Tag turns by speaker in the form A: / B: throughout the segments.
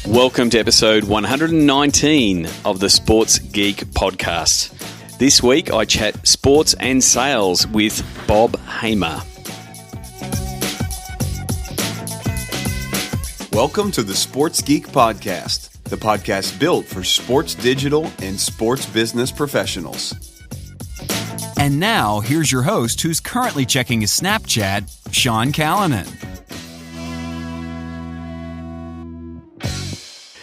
A: Welcome to episode 119 of the Sports Geek podcast. This week I chat sports and sales with Bob Hamer.
B: Welcome to the Sports Geek podcast, the podcast built for sports digital and sports business professionals.
C: And now, here's your host who's currently checking his Snapchat, Sean Callanan.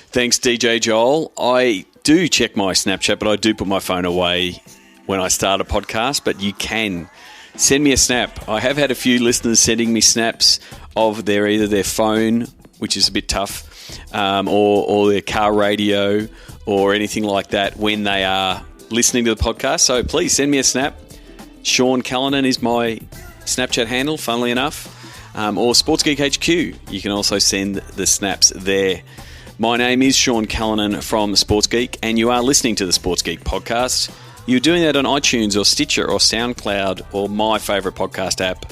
A: Thanks, DJ Joel. I do check my Snapchat, but I do put my phone away when I start a podcast, but you can send me a snap. I have had a few listeners sending me snaps of either their phone, which is a bit tough, or their car radio or anything like that when they are listening to the podcast. So please send me a snap. Sean Callanan is my Snapchat handle, funnily enough, or Sports Geek HQ. You can also send the snaps there. My name is Sean Callanan from Sports Geek, and you are listening to the Sports Geek podcast. You're doing that on iTunes or Stitcher or SoundCloud or my favourite podcast app,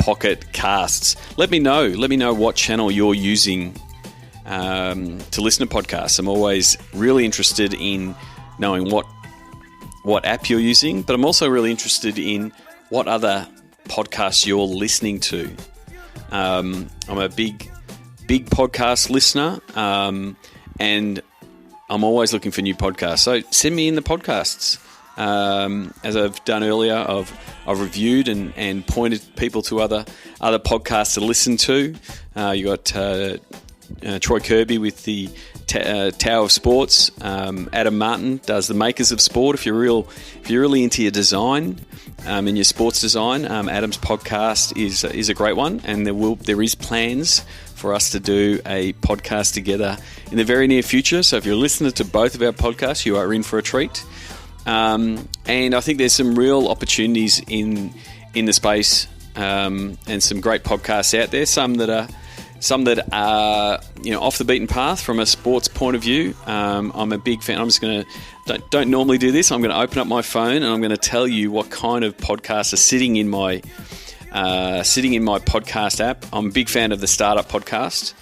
A: Pocket Casts. Let me know what channel you're using to listen to podcasts. I'm always really interested in knowing what app you're using, but I'm also really interested in what other podcasts you're listening to. I'm a big podcast listener, and I'm always looking for new podcasts. So send me in the podcasts. As I've done earlier, I've reviewed and pointed people to other podcasts to listen to. You got Troy Kirby with the Tower of Sports. Adam Martin does the Makers of Sport. If you're really into your design and your sports design, Adam's podcast is a great one, and there is plans for us to do a podcast together in the very near future. So if you're listening to both of our podcasts, you are in for a treat. And I think there's some real opportunities in the space, and some great podcasts out there. Some that are off the beaten path from a sports point of view. I'm a big fan. I'm just going to don't normally do this. I'm going to open up my phone and I'm going to tell you what kind of podcasts are sitting in my podcast app. I'm a big fan of the Startup Podcast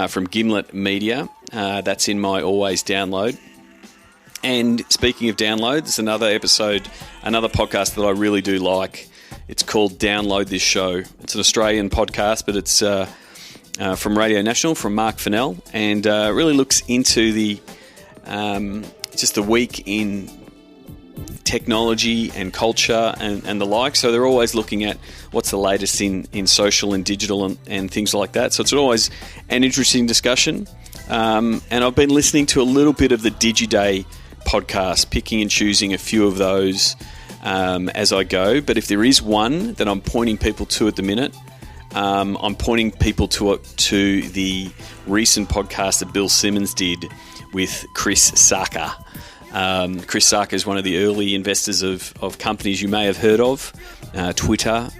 A: from Gimlet Media. That's in my always download. And speaking of downloads, another podcast that I really do like. It's called Download This Show. It's an Australian podcast, but it's from Radio National, from Mark Fennell, and really looks into the week in technology and culture and the like. So they're always looking at what's the latest in social and digital and things like that. So it's always an interesting discussion. And I've been listening to a little bit of the DigiDay podcast, picking and choosing a few of those as I go. But if there is one that I'm pointing people to at the minute, I'm pointing people to the recent podcast that Bill Simmons did with Chris Sacca. Chris Sacca is one of the early investors of companies you may have heard of, Twitter,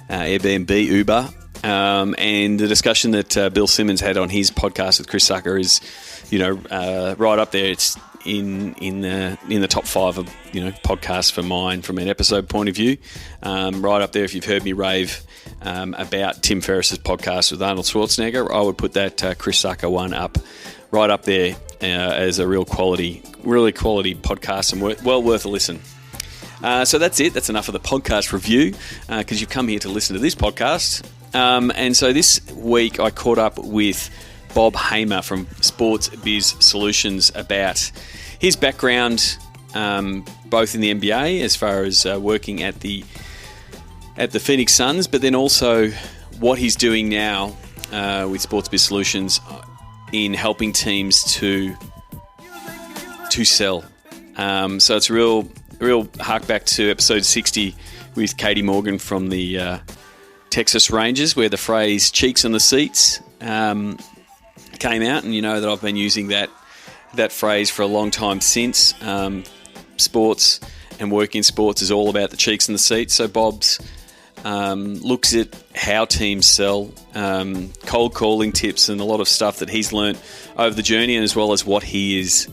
A: Airbnb, Uber. And the discussion that Bill Simmons had on his podcast with Chris Sacca is, right up there. It's in the top 5 of podcasts for mine from an episode point of view. Right up there. If you've heard me rave about Tim Ferriss's podcast with Arnold Schwarzenegger, I would put that Chris Sacca one right up there as a really quality podcast and well worth a listen. So that's it. That's enough of the podcast review because you've come here to listen to this podcast. And so this week I caught up with Bob Hamer from Sports Biz Solutions about his background, both in the NBA as far as working at the Phoenix Suns, but then also what he's doing now with Sports Biz Solutions in helping teams to sell. So it's a real hark back to episode 60 with Katie Morgan from the Texas Rangers, where the phrase "cheeks on the seats" came out, and you know that I've been using that phrase for a long time since. Sports and work in sports is all about the cheeks and the seats. So Bob's looks at how teams sell, cold calling tips, and a lot of stuff that he's learnt over the journey, and as well as what he is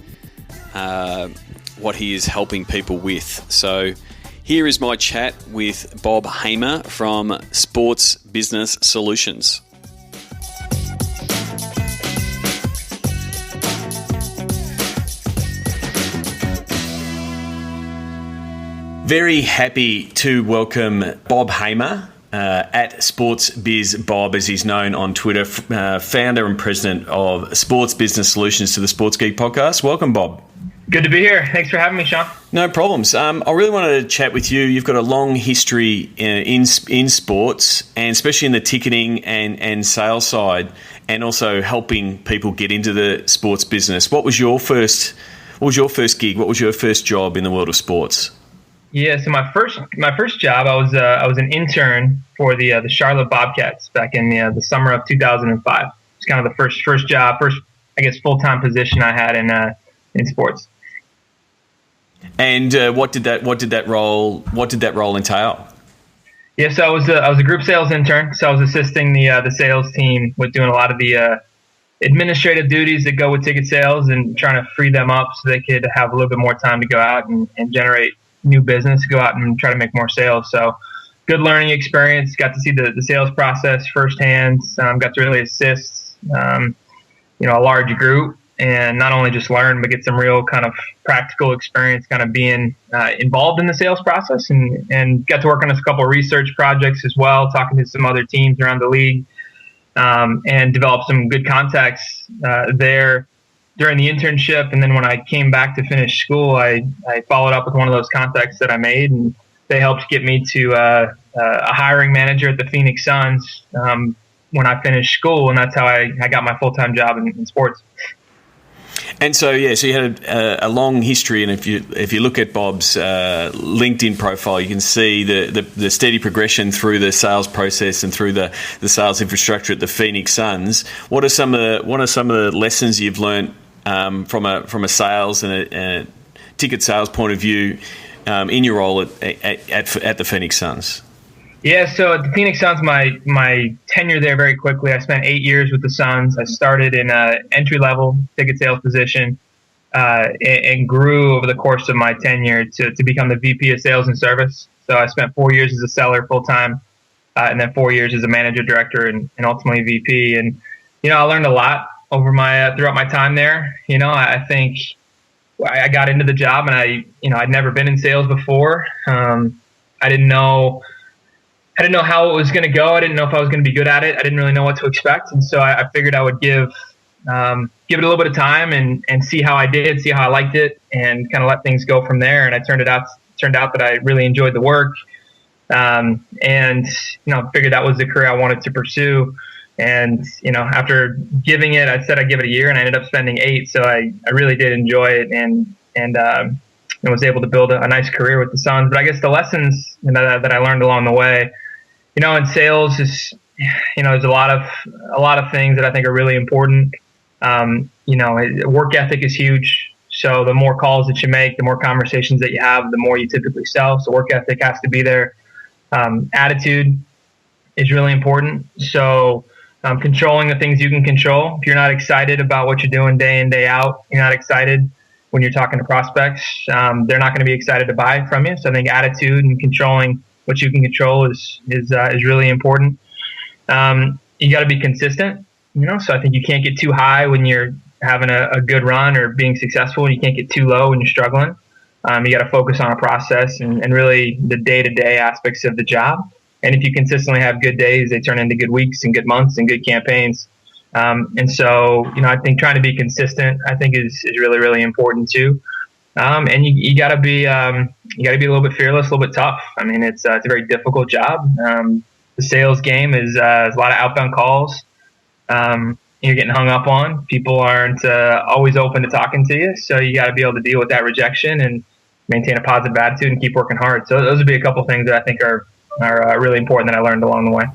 A: helping people with. So here is my chat with Bob Hamer from Sports Business Solutions. Very happy to welcome Bob Hamer, at Sports Biz Bob, as he's known on Twitter, founder and president of Sports Business Solutions, to the Sports Geek podcast. Welcome, Bob.
D: Good to be here. Thanks for having me, Sean.
A: No problems. I really wanted to chat with you. You've got a long history in sports, and especially in the ticketing and sales side, and also helping people get into the sports business. What was your first gig? What was your first job in the world of sports?
D: Yeah, so my first job, I was an intern for the Charlotte Bobcats back in the summer of 2005. It's kind of the first job, I guess full-time position I had in sports.
A: And what did that role entail?
D: Yeah, so I was a group sales intern. So I was assisting the sales team with doing a lot of the administrative duties that go with ticket sales and trying to free them up so they could have a little bit more time to go out and generate new business, go out and try to make more sales. So good learning experience. Got to see the sales process firsthand. Got to really assist a large group, and not only just learn, but get some real kind of practical experience kind of being involved in the sales process, and got to work on a couple of research projects as well, talking to some other teams around the league, and develop some good contacts there during the internship. And then when I came back to finish school, I followed up with one of those contacts that I made, and they helped get me to a hiring manager at the Phoenix Suns when I finished school, and that's how I got my full-time job in sports.
A: And so you had a long history, and if you look at Bob's LinkedIn profile, you can see the steady progression through the sales process and through the sales infrastructure at the Phoenix Suns. What are some of the lessons you've learned from a sales and a ticket sales point of view in your role at the Phoenix Suns?
D: Yeah, so at the Phoenix Suns, my tenure there very quickly, I spent 8 years with the Suns. I started in an entry-level ticket sales position and grew over the course of my tenure to become the VP of Sales and Service. So I spent 4 years as a seller full-time, and then 4 years as a manager, director, and ultimately VP. And, I learned a lot over throughout my time there. I think I got into the job, and I'd never been in sales before. I didn't know how it was going to go. I didn't know if I was going to be good at it. I didn't really know what to expect. And so I figured I would give it a little bit of time and see how I did, see how I liked it, and kind of let things go from there. And it turned out that I really enjoyed the work. And figured that was the career I wanted to pursue. And, after giving it, I said I'd give it a year, and I ended up spending 8. So I really did enjoy it and was able to build a nice career with the Suns. But I guess the lessons that I learned along the way, in sales is, there's a lot of things that I think are really important. Work ethic is huge. So the more calls that you make, the more conversations that you have, the more you typically sell. So work ethic has to be there. Attitude is really important. So controlling the things you can control. If you're not excited about what you're doing day in, day out, you're not excited when you're talking to prospects, they're not going to be excited to buy from you. So I think attitude and controlling what you can control is really important. You got to be consistent, so I think you can't get too high when you're having a good run or being successful, and you can't get too low when you're struggling. You got to focus on a process and really the day-to-day aspects of the job. And if you consistently have good days, they turn into good weeks and good months and good campaigns. And so, I think trying to be consistent, I think is really, really important too. And you gotta be a little bit fearless, a little bit tough. I mean, it's a very difficult job. The sales game is a lot of outbound calls. You're getting hung up on. People aren't always open to talking to you. So you gotta be able to deal with that rejection and maintain a positive attitude and keep working hard. So those would be a couple of things that I think are really important that I learned along the way.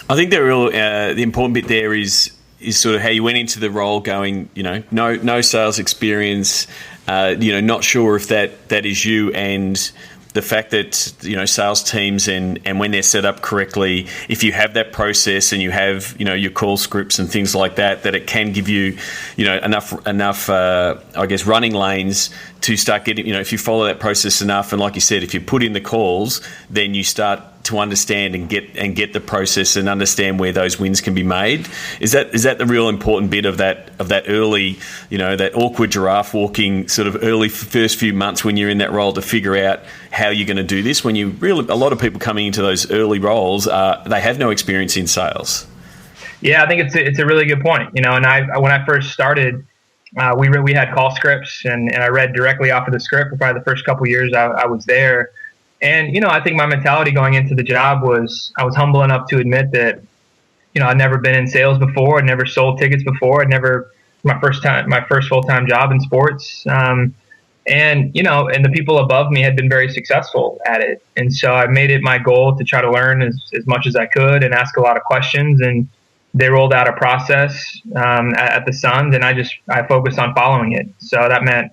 A: I think the important bit there is sort of how you went into the role going, no sales experience, not sure if that is you, and the fact that, sales teams and when they're set up correctly, if you have that process and you have, your call scripts and things like that it can give you, enough I guess, running lanes to start getting, if you follow that process enough. And like you said, if you put in the calls, then you start to understand and get the process and understand where those wins can be made. Is that the real important bit of that early, that awkward giraffe walking sort of early first few months when you're in that role to figure out how you're going to do this? When a lot of people coming into those early roles, they have no experience in sales.
D: Yeah, I think it's a really good point. And when I first started, we had call scripts, and I read directly off of the script for probably the first couple of years I was there. And, I think my mentality going into the job was I was humble enough to admit that, I'd never been in sales before. I'd never sold tickets before. My first full-time job in sports. And the people above me had been very successful at it. And so I made it my goal to try to learn as much as I could and ask a lot of questions. And they rolled out a process at the Suns, and I focused on following it. So that meant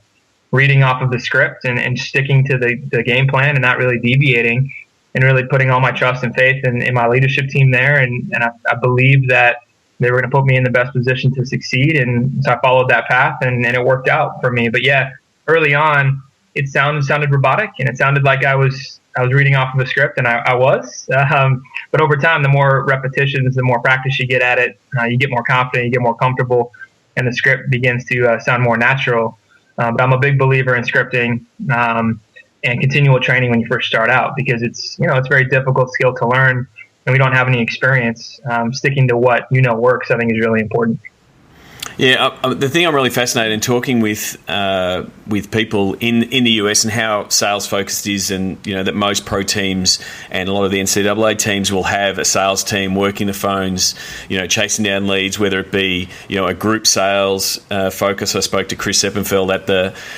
D: reading off of the script and sticking to the game plan and not really deviating, and really putting all my trust and faith in my leadership team there. And I believed that they were going to put me in the best position to succeed. And so I followed that path, and it worked out for me. But yeah, early on, it sounded robotic, and it sounded like I was reading off of a script, and I was. But over time, the more repetitions, the more practice you get at it, you get more confident, you get more comfortable, and the script begins to sound more natural. But I'm a big believer in scripting and continual training when you first start out, because it's a very difficult skill to learn, and we don't have any experience. Sticking to what works, I think, is really important.
A: Yeah, the thing I'm really fascinated in talking with people in the US and how sales focused is, and that most pro teams and a lot of the NCAA teams will have a sales team working the phones, chasing down leads, whether it be a group sales focus. I spoke to Chris Eppenfeld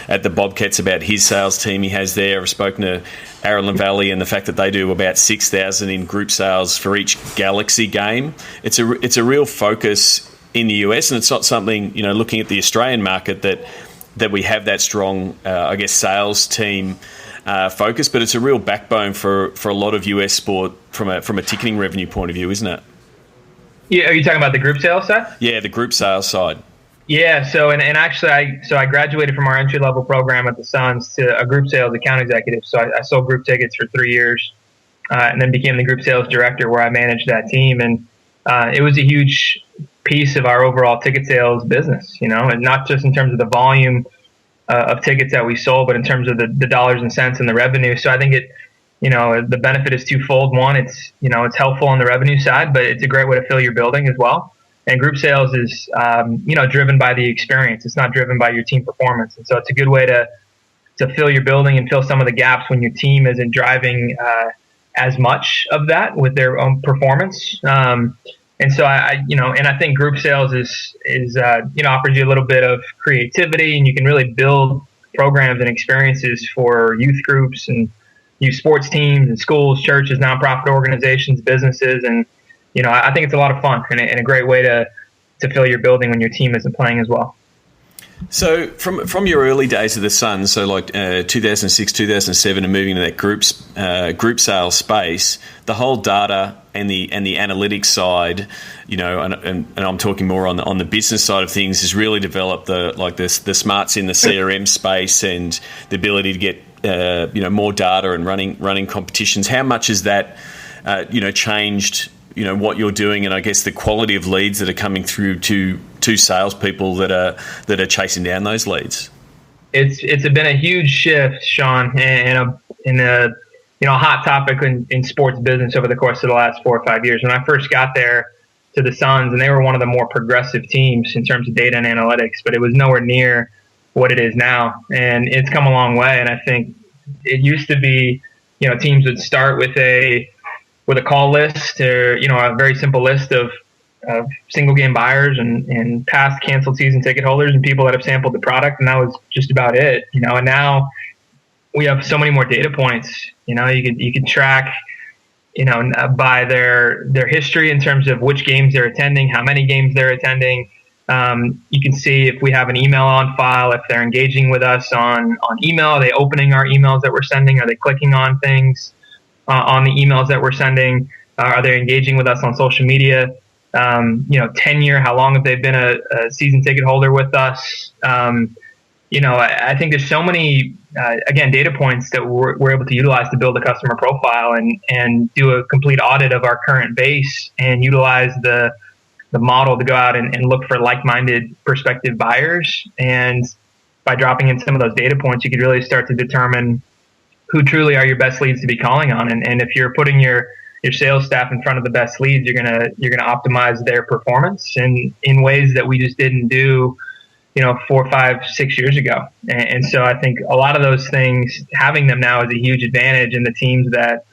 A: at the Bobcats about his sales team he has there. I've spoken to Aaron Valley and the fact that they do about 6,000 in group sales for each Galaxy game. It's a real focus in the US, and it's not something, looking at the Australian market, that we have that strong, sales team focus, but it's a real backbone for a lot of US sport from a ticketing revenue point of view, isn't it?
D: Yeah, are you talking about the group sales side?
A: Yeah, the group sales side.
D: Yeah, so actually I graduated from our entry level program at the Suns to a group sales account executive. So I sold group tickets for 3 years, and then became the group sales director, where I managed that team, and it was a huge piece of our overall ticket sales business, and not just in terms of the volume of tickets that we sold, but in terms of the dollars and cents and the revenue. So I think the benefit is twofold. One, it's helpful on the revenue side, but it's a great way to fill your building as well. And group sales is, driven by the experience. It's not driven by your team performance. And so it's a good way to fill your building and fill some of the gaps when your team isn't driving as much of that with their own performance. And so I think group sales is offers you a little bit of creativity, and you can really build programs and experiences for youth groups and youth sports teams and schools, churches, nonprofit organizations, businesses. And, I think it's a lot of fun and a great way to fill your building when your team isn't playing as well.
A: So from your early days of the Suns, so like 2006, 2007, and moving to that group sales space, the whole data and the analytics side, and I'm talking more on the business side of things, has really developed the smarts in the CRM space and the ability to get more data and running competitions. How much has that changed what you're doing, and I guess the quality of leads that are coming through to salespeople that are chasing down those leads?
D: It's been a huge shift, Sean, and a hot topic in sports business over the course of the last 4 or 5 years. When I first got there to the Suns, and they were one of the more progressive teams in terms of data and analytics, but it was nowhere near what it is now, and it's come a long way. And I think it used to be, teams would start with a call list, or a very simple list of single game buyers and past canceled season ticket holders and people that have sampled the product, and that was just about it. And now we have so many more data points. You can track by their history in terms of which games they're attending, how many games they're attending. You can see if we have an email on file, if they're engaging with us on email. Are they opening our emails that we're sending? Are they clicking on things on the emails that we're sending? Are they engaging with us on social media? Tenure, how long have they been a season ticket holder with us? I think there's so many, again, data points that we're able to utilize to build a customer profile and do a complete audit of our current base and utilize the model to go out and look for like-minded prospective buyers. And by dropping in some of those data points, you could really start to determine who truly are your best leads to be calling on. And if you're putting your sales staff in front of the best leads, you're gonna optimize their performance in ways that we just didn't do 4, 5, 6 years ago. And so I think a lot of those things, having them now is a huge advantage, and the teams that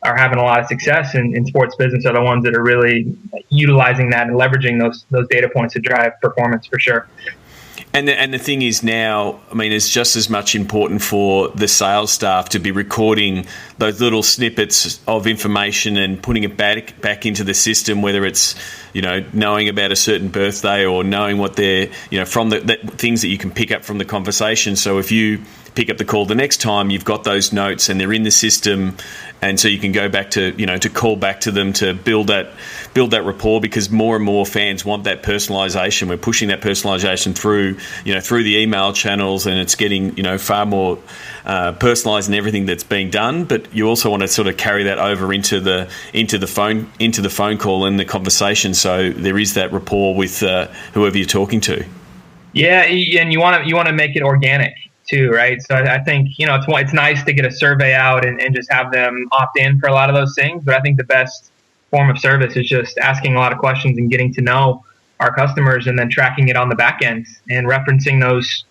D: are having a lot of success in sports business are the ones that are really utilizing that and leveraging those data points to drive performance for sure.
A: And the thing is now, I mean, it's just as much important for the sales staff to be recording those little snippets of information and putting it back into the system, whether it's, knowing about a certain birthday or knowing what they're, from the things that you can pick up from the conversation. So if you pick up the call the next time, you've got those notes and they're in the system, and so you can go back to to call back to them to build that rapport, because more and more fans want that personalization. We're pushing that personalization through the email channels, and it's getting far more personalized in everything that's being done. But you also want to sort of carry that over into the phone call and the conversation, so there is that rapport with whoever you're talking to.
D: Yeah, and you want to make it organic too, right? So I think it's nice to get a survey out and just have them opt in for a lot of those things, but I think the best form of service is just asking a lot of questions and getting to know our customers, and then tracking it on the back end and referencing those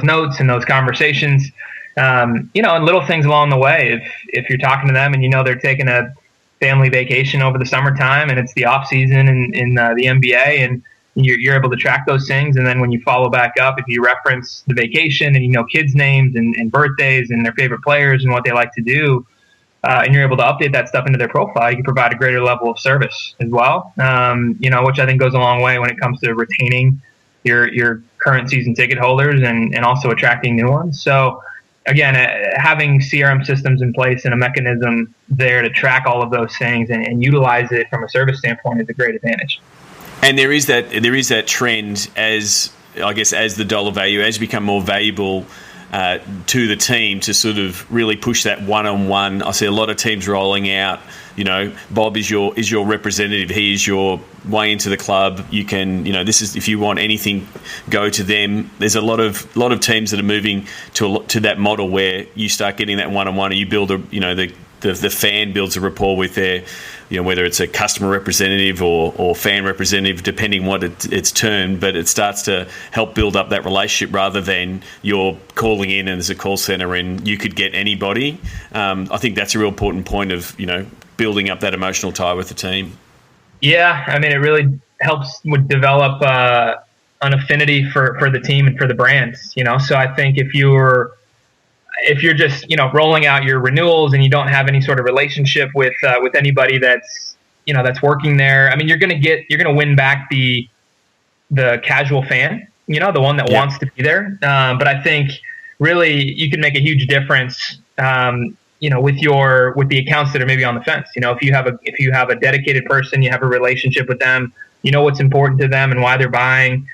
D: notes and those conversations, and little things along the way. If you're talking to them and they're taking a family vacation over the summertime and it's the off season in the NBA, and you're able to track those things. And then when you follow back up, if you reference the vacation and kids' names and birthdays and their favorite players and what they like to do, and you're able to update that stuff into their profile, you can provide a greater level of service as well, which I think goes a long way when it comes to retaining your current season ticket holders and also attracting new ones. So again, having CRM systems in place and a mechanism there to track all of those things and utilize it from a service standpoint is a great advantage.
A: And there is that trend as the dollar value, as you become more valuable to the team, to sort of really push that one-on-one. I see a lot of teams rolling out, Bob is your representative. He is your way into the club. You can, this is, if you want anything, go to them. There's a lot of teams that are moving to that model where you start getting that one-on-one, and you build the fan builds a rapport with their, whether it's a customer representative or fan representative, depending what it's termed, but it starts to help build up that relationship rather than you're calling in and there's a call center and you could get anybody. I think that's a real important point of, building up that emotional tie with the team.
D: Yeah, I mean, it really helps develop an affinity for the team and for the brands, So I think if you're just rolling out your renewals and you don't have any sort of relationship with anybody that's working there, I mean, you're gonna win back the casual fan, the one that wants to be there. But I think really you can make a huge difference, with the accounts that are maybe on the fence. If you have a dedicated person, you have a relationship with them, what's important to them and why they're buying.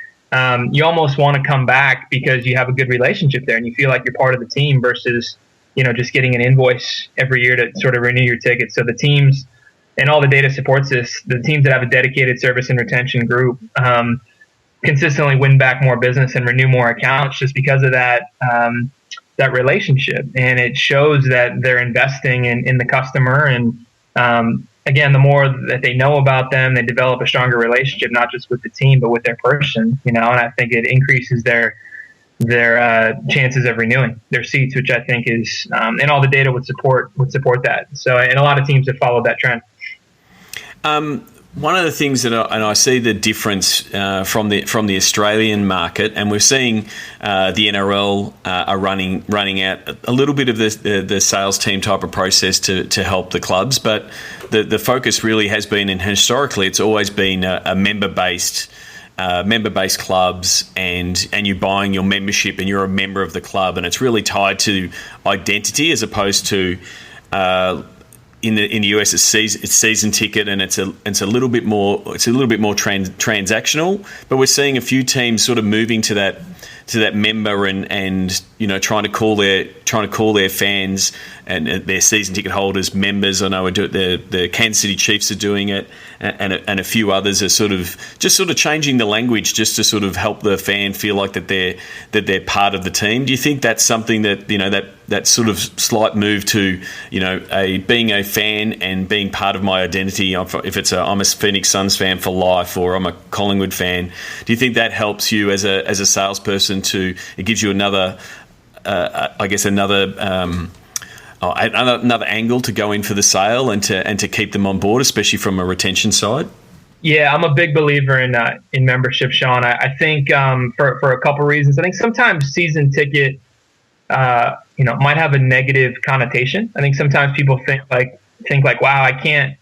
D: You almost want to come back because you have a good relationship there and you feel like you're part of the team versus, just getting an invoice every year to sort of renew your ticket. So the teams, and all the data supports this, the teams that have a dedicated service and retention group consistently win back more business and renew more accounts just because of that relationship. And it shows that they're investing in the customer. And again, the more that they know about them, they develop a stronger relationship, not just with the team, but with their person, and I think it increases their chances of renewing their seats, which I think is, and all the data would support that. So, and a lot of teams have followed that trend.
A: One of the things that I see the difference from the Australian market, and we're seeing the NRL are running out a little bit of the sales team type of process to help the clubs, but the focus really has been, and historically it's always been a member-based clubs, and you're buying your membership and you're a member of the club, and it's really tied to identity as opposed to in the US it's season ticket, and it's a little bit more transactional. But we're seeing a few teams sort of moving to member and trying to call their fans and their season ticket holders members. I know the Kansas City Chiefs are doing it, and a few others are sort of changing the language just to sort of help the fan feel like that they're part of the team. Do you think that's something that that sort of slight move to being a fan and being part of my identity? If it's I'm a Phoenix Suns fan for life, or I'm a Collingwood fan, do you think that helps you as a salesperson it gives you another angle to go in for the sale and to keep them on board, especially from a retention side?
D: Yeah, I'm a big believer in membership, Sean. I think for a couple reasons. I think sometimes season ticket might have a negative connotation. I think sometimes people think like, wow, I can't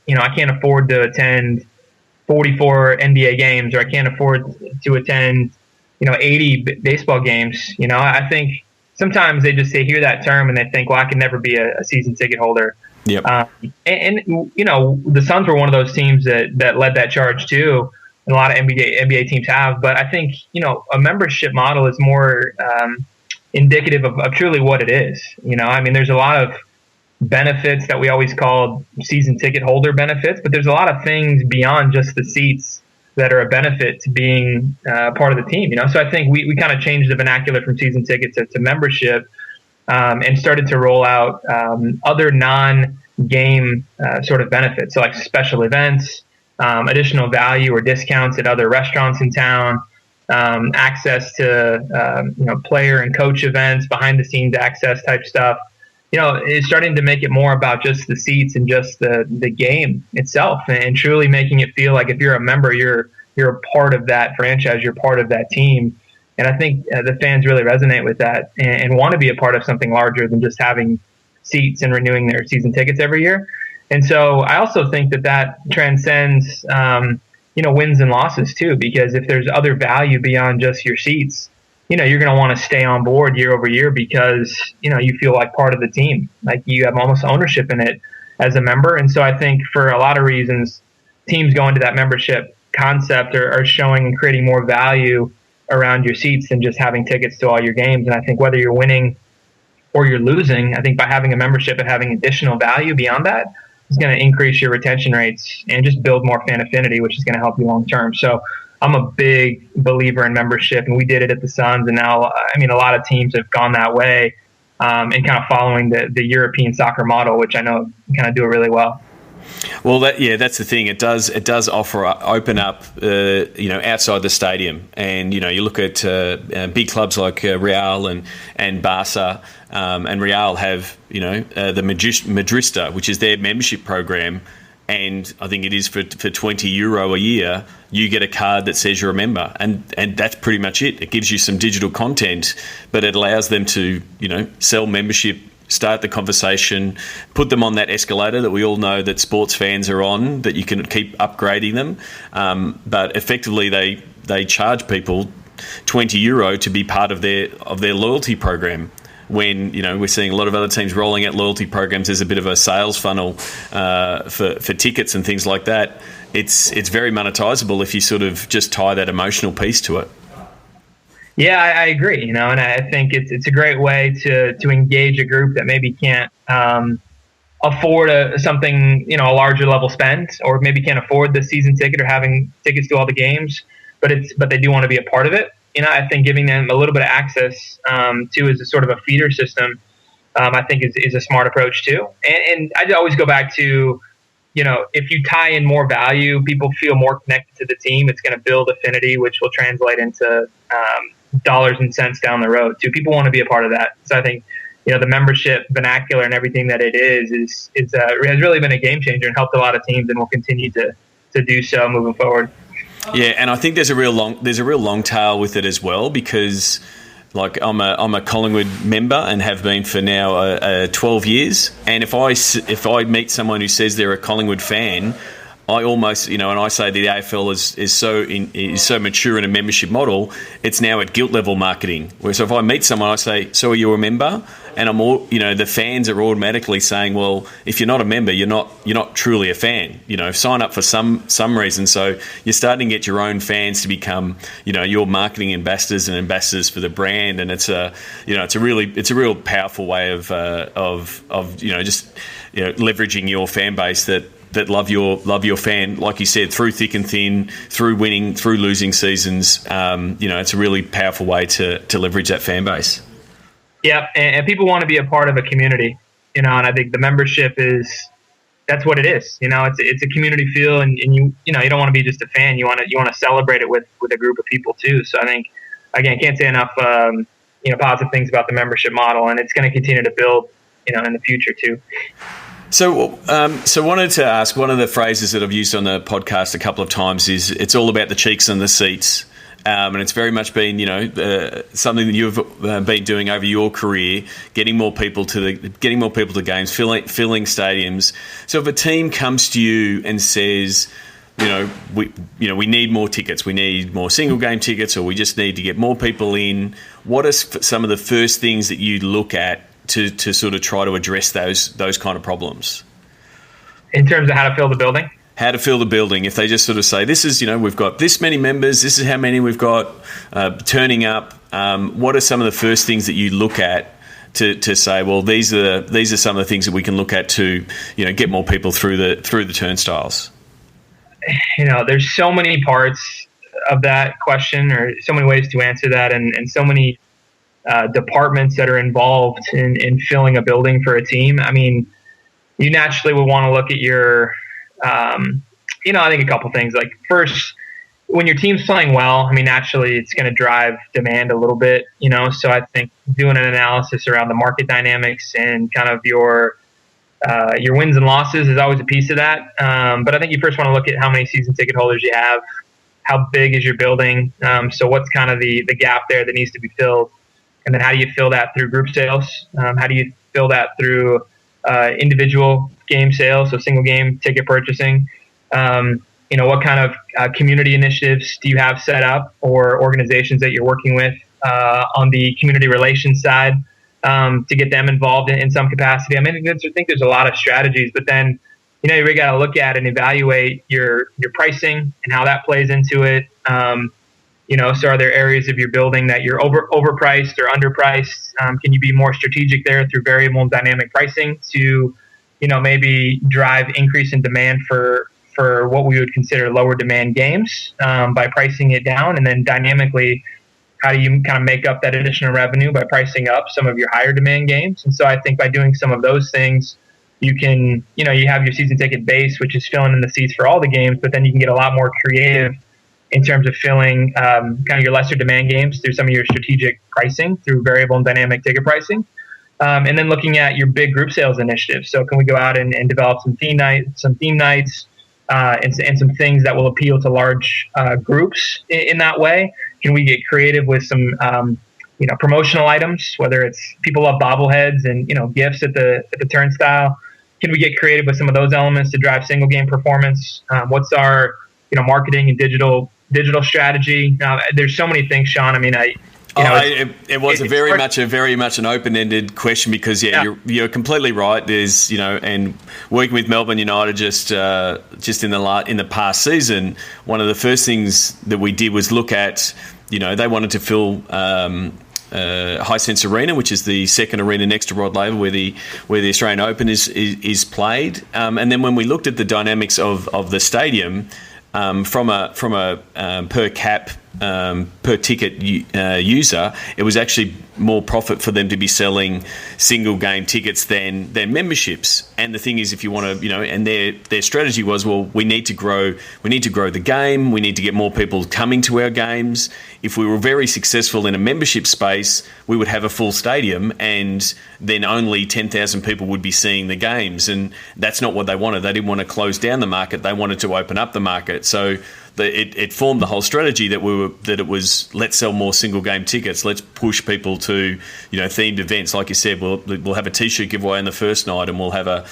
D: afford to attend 44 NBA games, or I can't afford to attend 80 baseball games. I think sometimes they hear that term and they think, well, I can never be a season ticket holder.
A: Yep.
D: The Suns were one of those teams that led that charge too, and a lot of NBA teams have. But I think a membership model is more indicative of truly what it is. There's a lot of benefits that we always call season ticket holder benefits, but there's a lot of things beyond just the seats that are a benefit to being part of the team. So I think we kind of changed the vernacular from season ticket to membership, and started to roll out other non-game sort of benefits, so like special events, additional value or discounts at other restaurants in town, access to player and coach events, behind the scenes access type stuff. It's starting to make it more about just the seats and just the game itself, and truly making it feel like if you're a member, you're a part of that franchise, you're part of that team. And I think the fans really resonate with that and want to be a part of something larger than just having seats and renewing their season tickets every year. And so I also think that transcends, wins and losses too, because if there's other value beyond just your seats, you're going to want to stay on board year over year because, you feel like part of the team, like you have almost ownership in it as a member. And so I think for a lot of reasons, teams going to that membership concept are showing and creating more value around your seats than just having tickets to all your games. And I think whether you're winning or you're losing, I think by having a membership and having additional value beyond that is going to increase your retention rates and just build more fan affinity, which is going to help you long term. So I'm a big believer in membership, and we did it at the Suns, and now a lot of teams have gone that way, and kind of following the European soccer model, which I know kind of do it really well.
A: Well, that's the thing. It does open up, outside the stadium, and you look at big clubs like Real and Barca, and Real have the Madrista, which is their membership program. And I think it is for €20 a year, you get a card that says you're a member, and that's pretty much it. It gives you some digital content, but it allows them to sell membership, start the conversation, put them on that escalator that we all know that sports fans are on, that you can keep upgrading them. But effectively, they charge people €20 to be part of their loyalty program. When we're seeing a lot of other teams rolling out loyalty programs as a bit of a sales funnel for tickets and things like that, it's very monetizable if you sort of just tie that emotional piece to it.
D: Yeah, I agree. And I think it's a great way to engage a group that maybe can't afford something a larger level spend, or maybe can't afford the season ticket or having tickets to all the games, but they do want to be a part of it. I think giving them a little bit of access to as a sort of a feeder system, I think is a smart approach too. And I always go back to, if you tie in more value, people feel more connected to the team. It's going to build affinity, which will translate into dollars and cents down the road too. People want to be a part of that. So I think, the membership vernacular and everything that it has really been a game changer and helped a lot of teams, and will continue to do so moving forward.
A: Yeah, and I think there's a real long tail with it as well, because like I'm a Collingwood member and have been for now 12 years, and if I meet someone who says they're a Collingwood fan, I almost, and I say the AFL is so mature in a membership model, it's now at guilt level marketing. Where so if I meet someone, I say, "So are you a member?" And I'm all, the fans are automatically saying, "Well, if you're not a member, you're not truly a fan. Sign up for some reason." So you're starting to get your own fans to become, your marketing ambassadors and ambassadors for the brand, and it's a real powerful way of leveraging your fan base that love your fan, like you said, through thick and thin, through winning, through losing seasons. It's a really powerful way to leverage that fan base.
D: Yeah, and people want to be a part of a community, and I think the membership that's what it is. It's a community feel, and you don't want to be just a fan. You want to celebrate it with a group of people too. So I think, again, can't say enough positive things about the membership model, and it's going to continue to build in the future too.
A: So wanted to ask, one of the phrases that I've used on the podcast a couple of times is it's all about the cheeks and the seats. And it's very much been, something that you've been doing over your career, getting more people to games, filling stadiums. So if a team comes to you and says, we need more tickets, we need more single game tickets, or we just need to get more people in, what are some of the first things that you look at to sort of try to address those kind of problems?
D: In terms of how to fill the building?
A: How to fill the building. If they just sort of say, this is, we've got this many members, this is how many we've got turning up, what are some of the first things that you look at to say, well, these are some of the things that we can look at to, get more people through the turnstiles?
D: There's so many parts of that question, or so many ways to answer that, and so many departments that are involved in filling a building for a team. I mean, you naturally would want to look at your, I think a couple things. Like, first, when your team's playing well, I mean, naturally it's going to drive demand a little bit, so I think doing an analysis around the market dynamics and kind of your wins and losses is always a piece of that. But I think you first want to look at how many season ticket holders you have, how big is your building, so what's kind of the gap there that needs to be filled. And then how do you fill that through group sales? How do you fill that through individual game sales, so single game ticket purchasing? What kind of community initiatives do you have set up, or organizations that you're working with on the community relations side to get them involved in some capacity? I mean, I think there's a lot of strategies, but then you really got to look at and evaluate your pricing and how that plays into it. So are there areas of your building that you're overpriced or underpriced? Can you be more strategic there through variable and dynamic pricing to, maybe drive increase in demand for what we would consider lower demand games by pricing it down? And then dynamically, how do you kind of make up that additional revenue by pricing up some of your higher demand games? And so I think by doing some of those things, you can, you have your season ticket base, which is filling in the seats for all the games, but then you can get a lot more creative in terms of filling kind of your lesser demand games through some of your strategic pricing, through variable and dynamic ticket pricing. And then looking at your big group sales initiatives. So can we go out and develop some theme nights, and some things that will appeal to large groups in that way? Can we get creative with some promotional items, whether it's people love bobbleheads and gifts at the turnstile? Can we get creative with some of those elements to drive single game performance? What's our marketing and digital strategy? There's so many things, Sean. I mean,
A: it was very much an open-ended question because you're completely right. There's and working with Melbourne United just in the past season, one of the first things that we did was look at they wanted to fill Hisense Arena, which is the second arena next to Rod Laver, where the Australian Open is played. And then when we looked at the dynamics of the stadium, from a per cap per ticket user, it was actually more profit for them to be selling single game tickets than memberships. And the thing is, if you want to, and their strategy was, well, we need to grow the game. We need to get more people coming to our games. If we were very successful in a membership space, we would have a full stadium, and then only 10,000 people would be seeing the games. And that's not what they wanted. They didn't want to close down the market. They wanted to open up the market. So it formed the whole strategy that it was let's sell more single game tickets, let's push people to themed events. Like you said, we'll have a T-shirt giveaway on the first night, and we'll have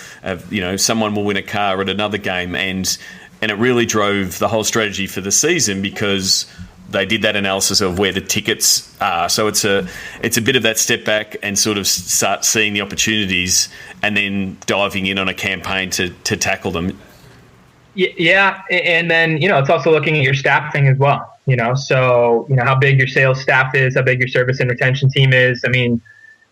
A: someone will win a car at another game, and and it really drove the whole strategy for the season because they did that analysis of where the tickets are. So it's a bit of that step back and sort of start seeing the opportunities and then diving in on a campaign to tackle them.
D: Yeah, and then, it's also looking at your staffing as well, so, how big your sales staff is, how big your service and retention team is. I mean,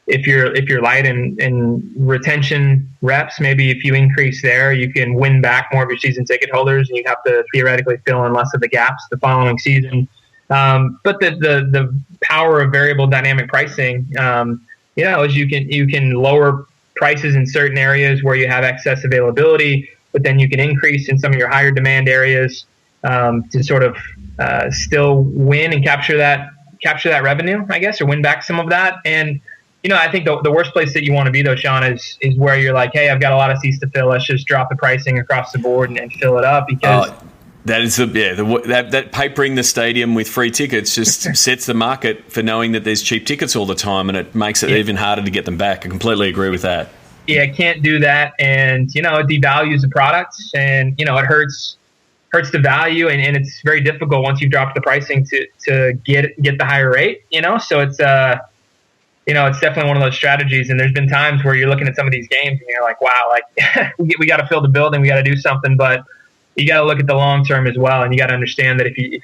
D: if you're light in retention reps, maybe if you increase there, you can win back more of your season ticket holders and you have to theoretically fill in less of the gaps the following season. But the power of variable dynamic pricing, is you can lower prices in certain areas where you have excess availability, but then you can increase in some of your higher demand areas to sort of still win and capture that revenue, I guess, or win back some of that. And I think the worst place that you want to be, though, Sean, is where you're like, hey, I've got a lot of seats to fill. Let's just drop the pricing across the board and fill it up because.
A: That is that papering the stadium with free tickets just sets the market for knowing that there's cheap tickets all the time, and it makes it even harder to get them back. I completely agree with that.
D: Yeah, can't do that, and it devalues the product, and it hurts the value, and it's very difficult once you've dropped the pricing to get the higher rate. So it's it's definitely one of those strategies. And there's been times where you're looking at some of these games and you're like, wow, like we got to fill the building, we got to do something, but you got to look at the long term as well, and you got to understand that if you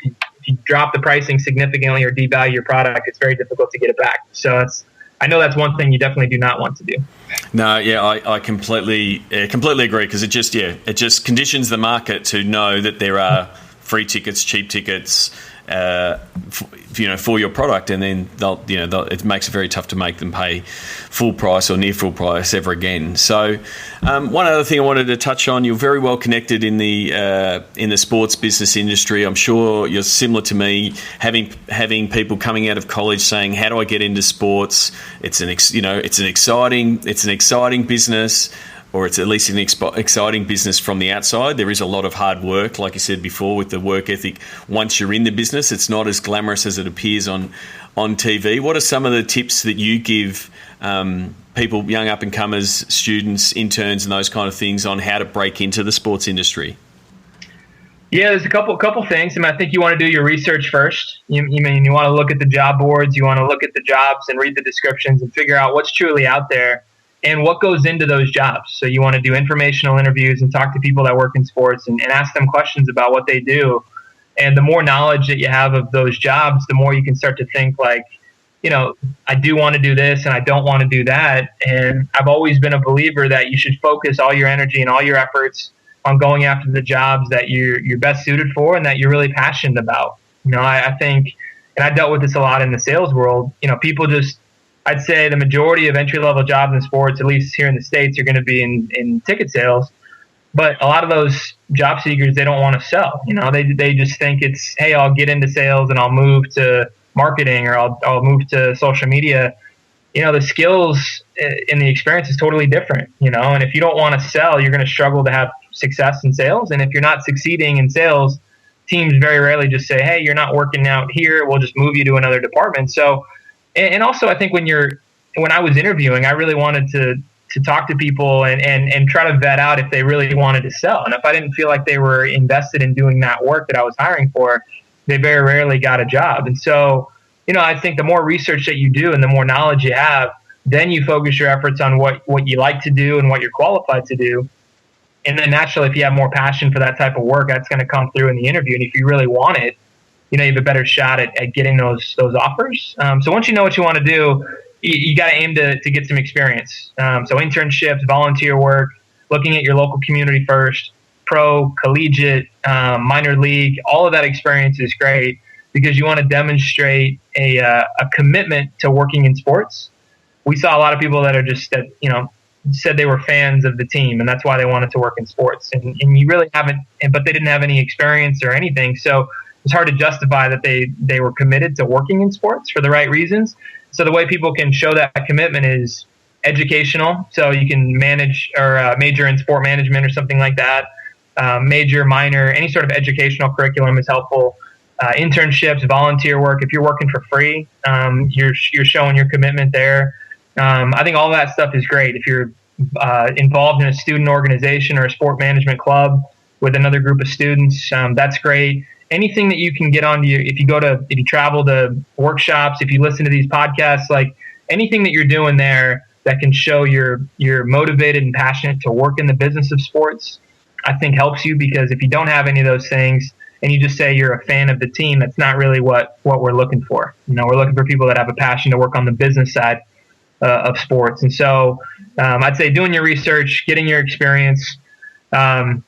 D: drop the pricing significantly or devalue your product, it's very difficult to get it back. So I know that's one thing you definitely do not want to do.
A: No, yeah, I completely agree because it just conditions the market to know that there are free tickets, cheap tickets, for your product, and then it makes it very tough to make them pay full price or near full price ever again. So, one other thing I wanted to touch on: you're very well connected in the sports business industry. I'm sure you're similar to me, having people coming out of college saying, "How do I get into sports?" It's an exciting business. Or it's at least an exciting business from the outside. There is a lot of hard work, like you said before, with the work ethic. Once you're in the business, it's not as glamorous as it appears on TV. What are some of the tips that you give people, young up-and-comers, students, interns, and those kind of things on how to break into the sports industry?
D: Yeah, there's a couple things. I think you want to do your research first. You want to look at the job boards. You want to look at the jobs and read the descriptions and figure out what's truly out there and what goes into those jobs. So you want to do informational interviews and talk to people that work in sports and ask them questions about what they do. And the more knowledge that you have of those jobs, the more you can start to think like, I do want to do this and I don't want to do that. And I've always been a believer that you should focus all your energy and all your efforts on going after the jobs that you're best suited for and that you're really passionate about. I think, and I dealt with this a lot in the sales world, people just, I'd say the majority of entry-level jobs in sports, at least here in the States, are going to be in ticket sales. But a lot of those job seekers, they don't want to sell. They just think it's, hey, I'll get into sales and I'll move to marketing or I'll move to social media. The skills and the experience is totally different, and if you don't want to sell, you're going to struggle to have success in sales. And if you're not succeeding in sales, teams very rarely just say, hey, you're not working out here, we'll just move you to another department. So, and also I think when I was interviewing, I really wanted to talk to people and try to vet out if they really wanted to sell. And if I didn't feel like they were invested in doing that work that I was hiring for, they very rarely got a job. And so, I think the more research that you do and the more knowledge you have, then you focus your efforts on what you like to do and what you're qualified to do. And then naturally, if you have more passion for that type of work, that's going to come through in the interview. And if you really want it, you have a better shot at getting those offers. So once you know what you want to do, you got to aim to get some experience. So internships, volunteer work, looking at your local community first, pro, collegiate, minor league, all of that experience is great because you want to demonstrate a commitment to working in sports. We saw a lot of people that are just that, said they were fans of the team and that's why they wanted to work in sports. And you really haven't, but they didn't have any experience or anything. So it's hard to justify that they were committed to working in sports for the right reasons. So the way people can show that commitment is educational. So you can manage or major in sport management or something like that. Major, minor, any sort of educational curriculum is helpful. Internships, volunteer work. If you're working for free, you're showing your commitment there. I think all that stuff is great. If you're involved in a student organization or a sport management club, with another group of students. That's great. Anything that you can get onto if you travel to workshops, if you listen to these podcasts, like anything that you're doing there that can show you're motivated and passionate to work in the business of sports, I think helps you, because if you don't have any of those things and you just say you're a fan of the team, that's not really what we're looking for. We're looking for people that have a passion to work on the business side of sports. And so I'd say doing your research, getting your experience, and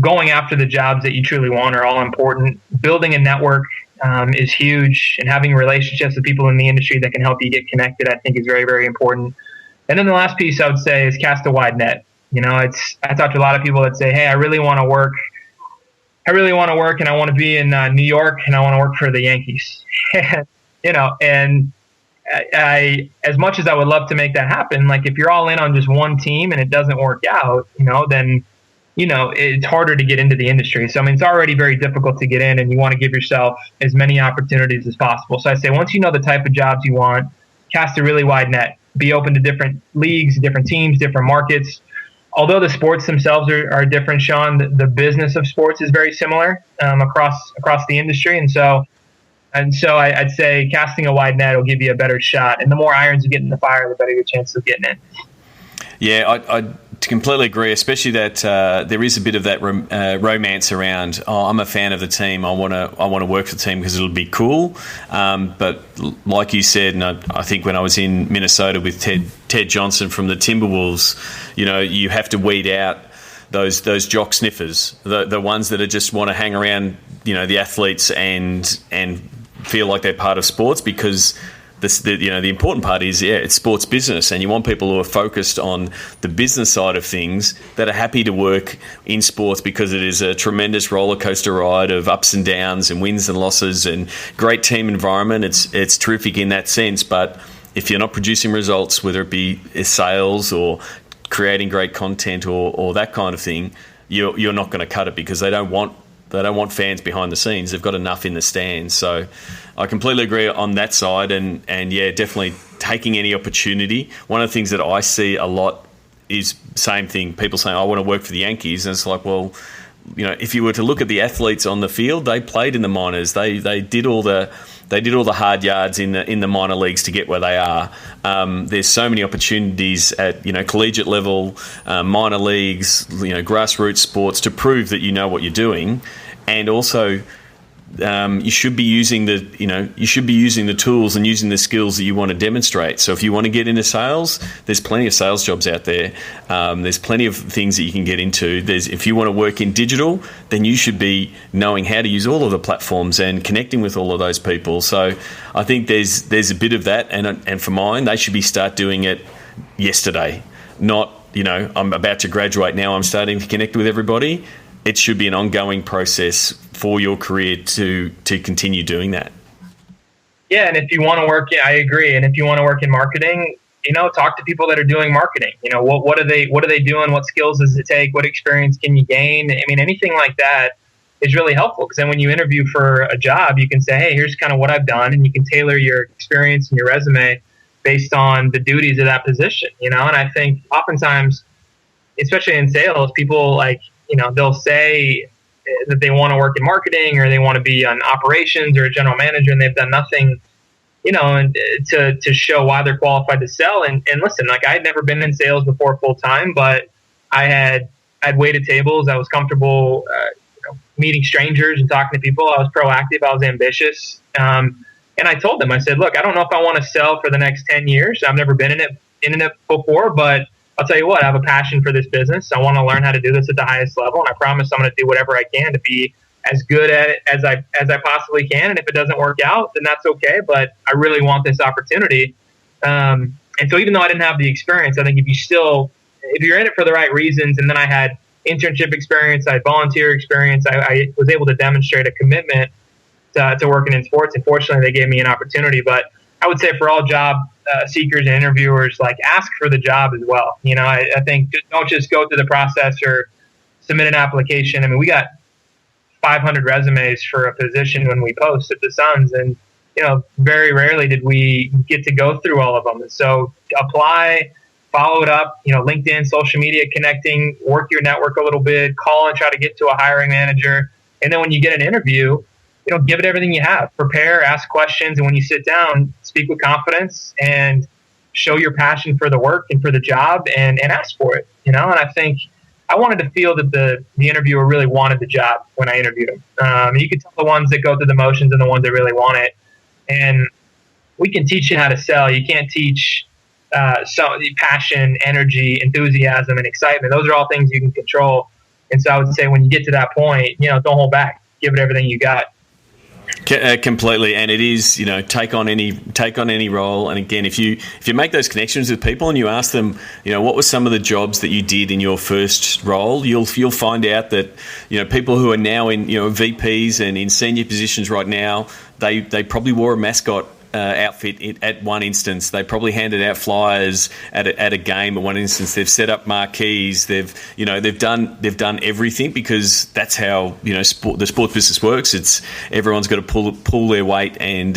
D: going after the jobs that you truly want are all important. Building a network is huge, and having relationships with people in the industry that can help you get connected, I think, is very, very important. And then the last piece I would say is cast a wide net. I talk to a lot of people that say, hey, I really want to work and I want to be in New York and I want to work for the Yankees. And I, as much as I would love to make that happen, like if you're all in on just one team and it doesn't work out, then it's harder to get into the industry. So, it's already very difficult to get in, and you want to give yourself as many opportunities as possible. So I say, once you know the type of jobs you want, cast a really wide net. Be open to different leagues, different teams, different markets. Although the sports themselves are different, Sean, the business of sports is very similar across the industry. And so I'd say casting a wide net will give you a better shot. And the more irons you get in the fire, the better your chances of getting in.
A: Yeah, I completely agree, especially that there is a bit of that romance around, I'm a fan of the team, I want to work for the team because it'll be cool. But like you said, and I think when I was in Minnesota with Ted Johnson from the Timberwolves, you have to weed out those jock sniffers, the ones that just want to hang around, the athletes and feel like they're part of sports, because the important part is, it's sports business, and you want people who are focused on the business side of things, that are happy to work in sports, because it is a tremendous roller coaster ride of ups and downs and wins and losses and great team environment. It's terrific in that sense. But if you're not producing results, whether it be sales or creating great content or that kind of thing, you're not going to cut it, because they don't want fans behind the scenes. They've got enough in the stands. So I completely agree on that side, and yeah, definitely taking any opportunity. One of the things that I see a lot is same thing. People saying, I want to work for the Yankees. And it's like, well, if you were to look at the athletes on the field, they played in the minors. They did all the hard yards in the minor leagues to get where they are. There's so many opportunities at collegiate level, minor leagues, grassroots sports, to prove that you know what you're doing, and also you should be using the tools and using the skills that you want to demonstrate. So if you want to get into sales, there's plenty of sales jobs out there. There's plenty of things that you can get into. If you want to work in digital, then you should be knowing how to use all of the platforms and connecting with all of those people. So I think there's a bit of that, and for mine, they should start doing it yesterday. Not, I'm about to graduate now, I'm starting to connect with everybody. It should be an ongoing process for your career to continue doing that.
D: Yeah, and if you want to work, I agree. And if you want to work in marketing, talk to people that are doing marketing. What are they doing? What skills does it take? What experience can you gain? Anything like that is really helpful, because then when you interview for a job, you can say, hey, here's kind of what I've done, and you can tailor your experience and your resume based on the duties of that position. And I think oftentimes, especially in sales, people they'll say that they want to work in marketing, or they want to be on operations or a general manager, and they've done nothing, to show why they're qualified to sell. And listen, I had never been in sales before full time, but I'd waited tables. I was comfortable, meeting strangers and talking to people. I was proactive. I was ambitious. And I told them, I said, look, I don't know if I want to sell for the next 10 years. I've never been in it before, but I'll tell you what, I have a passion for this business. I want to learn how to do this at the highest level, and I promise I'm going to do whatever I can to be as good at it as I possibly can. And if it doesn't work out, then that's okay. But I really want this opportunity. And so even though I didn't have the experience, I think if you're in it for the right reasons, and then I had internship experience, I had volunteer experience, I was able to demonstrate a commitment to working in sports. And fortunately, they gave me an opportunity. But I would say for all job seekers and interviewers, ask for the job as well. I think don't just go through the process or submit an application. We got 500 resumes for a position when we post at the Suns, and very rarely did we get to go through all of them. So apply, follow it up, LinkedIn, social media, connecting, work your network a little bit, call and try to get to a hiring manager. And then when you get an interview, give it everything you have. Prepare, ask questions, and when you sit down, speak with confidence and show your passion for the work and for the job and ask for it. And I think I wanted to feel that the interviewer really wanted the job when I interviewed them. You can tell the ones that go through the motions and the ones that really want it. And we can teach you how to sell. You can't teach passion, energy, enthusiasm, and excitement. Those are all things you can control. And so I would say when you get to that point, don't hold back. Give it everything you got.
A: Completely, and it is take on any role. And again, if you make those connections with people and you ask them, what were some of the jobs that you did in your first role, you'll find out that people who are now in VPs and in senior positions right now, they probably wore a mascot outfit at one instance. They probably handed out flyers at a game at one instance. They've set up marquees. They've done everything, because that's how the sports business works. It's everyone's got to pull their weight, and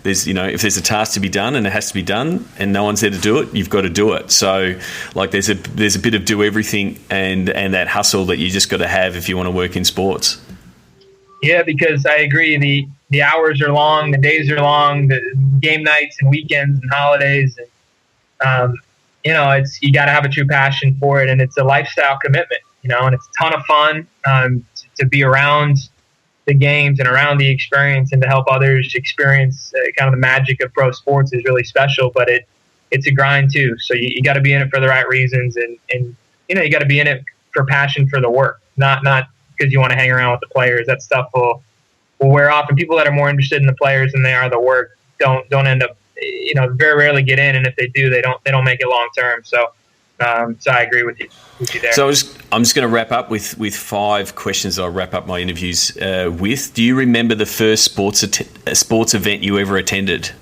A: there's if there's a task to be done and it has to be done and no one's there to do it, you've got to do it. So there's a bit of do everything and that hustle that you just got to have if you want to work in sports.
D: Yeah, because I agree. The hours are long, the days are long, the game nights and weekends and holidays. And, it's you got to have a true passion for it, and it's a lifestyle commitment, and it's a ton of fun to be around the games and around the experience, and to help others experience kind of the magic of pro sports is really special. But it's a grind too. So you got to be in it for the right reasons, and you got to be in it for passion for the work, not because you want to hang around with the players. That stuff will wear off, and people that are more interested in the players than they are the work don't end up, very rarely get in, and if they do, they don't make it long term. So I agree with you there.
A: So I'm just going to wrap up with 5 questions. I'll wrap up my interviews with. Do you remember the first sports event you ever attended?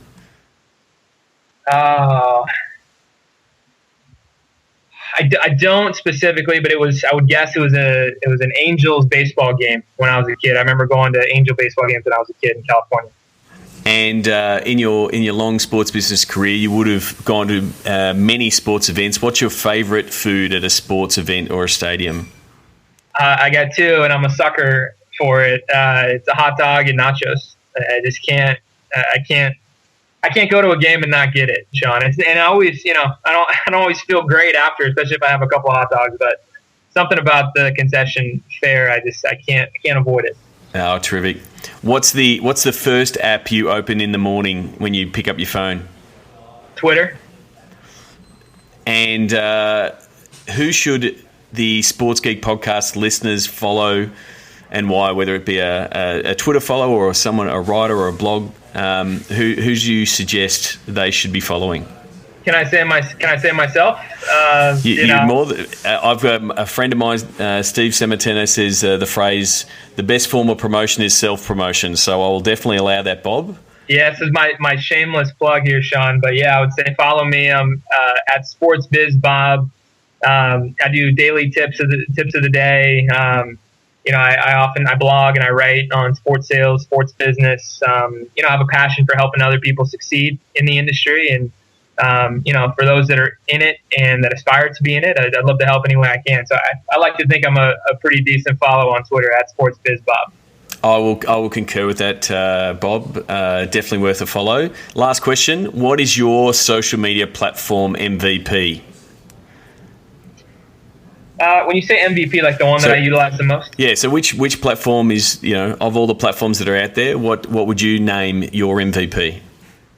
D: I don't specifically, but I would guess it was an Angels baseball game when I was a kid. I remember going to Angel baseball games when I was a kid in California.
A: And in your long sports business career, you would have gone to many sports events. What's your favorite food at a sports event or a stadium?
D: I got 2, and I'm a sucker for it. It's a hot dog and nachos. I just can't. I can't go to a game and not get it, Sean. And I always, I don't always feel great after, especially if I have a couple of hot dogs. But something about the concession fare, I can't avoid it.
A: Oh, terrific! What's the first app you open in the morning when you pick up your phone?
D: Twitter.
A: And who should the Sports Geek podcast listeners follow, and why? Whether it be a Twitter follow or a writer or a blog. Who do you suggest they should be following?
D: Can I say myself?
A: I've got a friend of mine, Steve Sematena, says the phrase, "The best form of promotion is self-promotion." So I will definitely allow that, Bob.
D: Yeah, this is my shameless plug here, Sean. But yeah, I would say follow me. I'm at SportsBizBob. I do daily tips of the day. I blog and I write on sports sales, sports business. I have a passion for helping other people succeed in the industry. And, for those that are in it and that aspire to be in it, I'd love to help any way I can. So I like to think I'm a pretty decent follow on Twitter at SportsBizBob.
A: I will concur with that, Bob. Definitely worth a follow. Last question. What is your social media platform MVP?
D: When you say MVP, like the one that I utilize the most?
A: Yeah, so which platform is, of all the platforms that are out there, what would you name your MVP?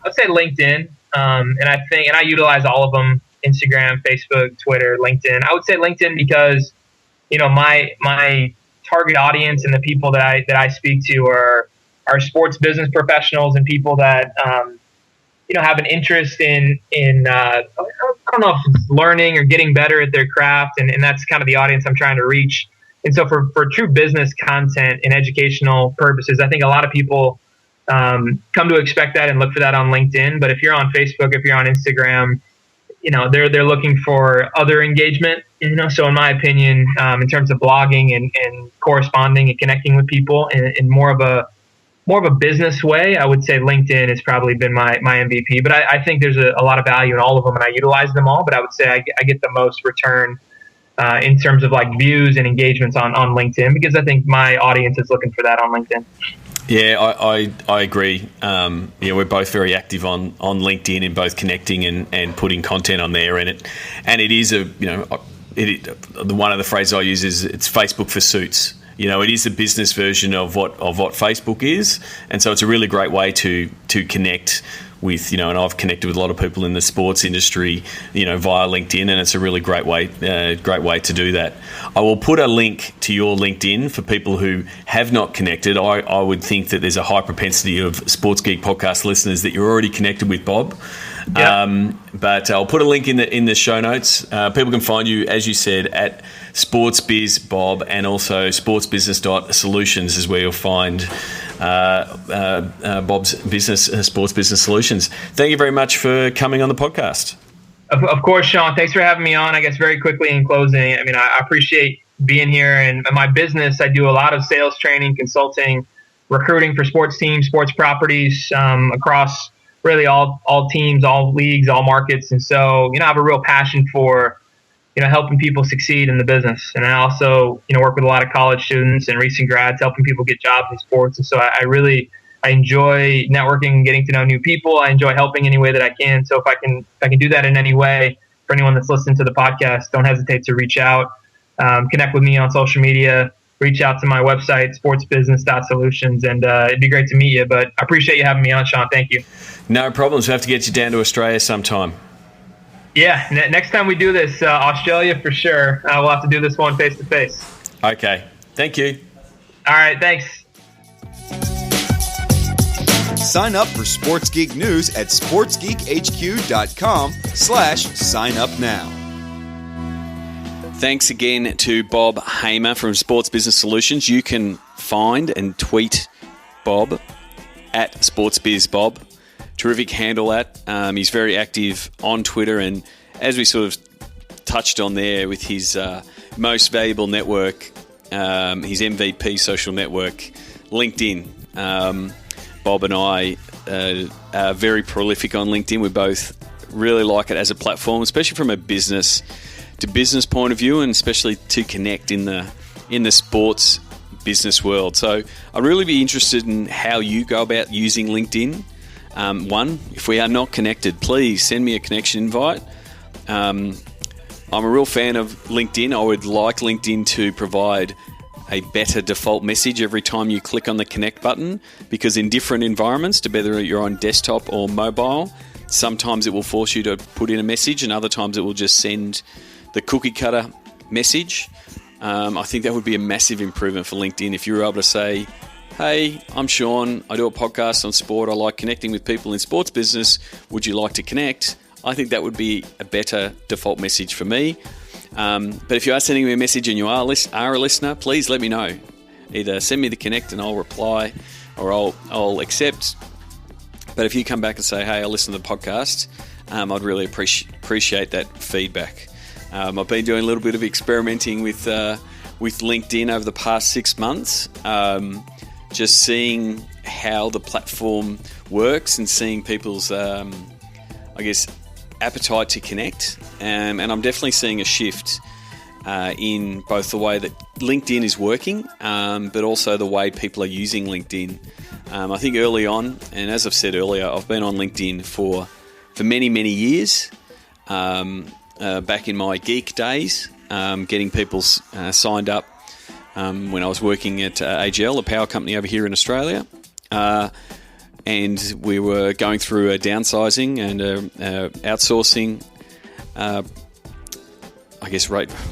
D: I'd say LinkedIn. And I utilize all of them: Instagram, Facebook, Twitter, LinkedIn. I would say LinkedIn because, my target audience and the people that I speak to are sports business professionals and people that, have an interest in I don't know if it's learning or getting better at their craft. And that's kind of the audience I'm trying to reach. And so for true business content and educational purposes, I think a lot of people come to expect that and look for that on LinkedIn. But if you're on Facebook, if you're on Instagram, they're looking for other engagement. So in my opinion, in terms of blogging and corresponding and connecting with people in more of a more of a business way, I would say LinkedIn has probably been my MVP. But I think there's a lot of value in all of them, and I utilize them all. But I would say I get the most return in terms of like views and engagements on LinkedIn, because I think my audience is looking for that on LinkedIn.
A: Yeah, I agree. We're both very active on LinkedIn in both connecting and putting content on there, and it is one of the phrases I use is it's Facebook for suits. It is the business version of what Facebook is, and so it's a really great way to connect with, and I've connected with a lot of people in the sports industry, via LinkedIn, and it's a really great way to do that. I will put a link to your LinkedIn for people who have not connected. I would think that there's a high propensity of Sports Geek podcast listeners that you're already connected with Bob. Yeah. But I'll put a link in the show notes. People can find you, as you said, at SportsBizBob, and also sportsbusiness.solutions is where you'll find Bob's business, Sports Business Solutions. Thank you very much for coming on the podcast.
D: Of course, Sean. Thanks for having me on. I guess very quickly in closing, I appreciate being here. And my business, I do a lot of sales training, consulting, recruiting for sports teams, sports properties across really all teams, all leagues, all markets. And so, I have a real passion for, helping people succeed in the business. And I also, work with a lot of college students and recent grads, helping people get jobs in sports. And so I enjoy networking and getting to know new people. I enjoy helping any way that I can. So if I can do that in any way, for anyone that's listening to the podcast, don't hesitate to reach out, connect with me on social media, reach out to my website, sportsbusiness.solutions, and it'd be great to meet you. But I appreciate you having me on, Sean. Thank you.
A: No problems. We have to get you down to Australia sometime.
D: Yeah, next time we do this, Australia for sure. We'll have to do this one face-to-face.
A: Okay. Thank you.
D: All right, thanks.
B: Sign up for Sports Geek News at sportsgeekhq.com/sign up now.
A: Thanks again to Bob Hamer from Sports Business Solutions. You can find and tweet Bob at SportsBizBob. Terrific handle that. He's very active on Twitter, and as we sort of touched on there with his most valuable network, his MVP social network, LinkedIn. Bob and I are very prolific on LinkedIn. We both really like it as a platform, especially from a business to business point of view, and especially to connect in the sports business world. So I'd really be interested in how you go about using LinkedIn. One, if we are not connected, please send me a connection invite. I'm a real fan of LinkedIn. I would like LinkedIn to provide a better default message every time you click on the connect button, because in different environments, whether you're on desktop or mobile, sometimes it will force you to put in a message, and other times it will just send the cookie cutter message. I think that would be a massive improvement for LinkedIn if you were able to say, hey, I'm Sean, I do a podcast on sport, I like connecting with people in sports business, would you like to connect? I think that would be a better default message for me. But if you are sending me a message and you are a listener, please let me know. Either send me the connect and I'll reply, or I'll accept. But if you come back and say, hey, I listen to the podcast, I'd really appreciate that feedback. I've been doing a little bit of experimenting with LinkedIn over the past 6 months, just seeing how the platform works and seeing people's, appetite to connect. And I'm definitely seeing a shift in both the way that LinkedIn is working, but also the way people are using LinkedIn. I think early on, and as I've said earlier, I've been on LinkedIn for many, many years. Back in my geek days, getting people signed up when I was working at AGL, a power company over here in Australia. And we were going through a downsizing and outsourcing,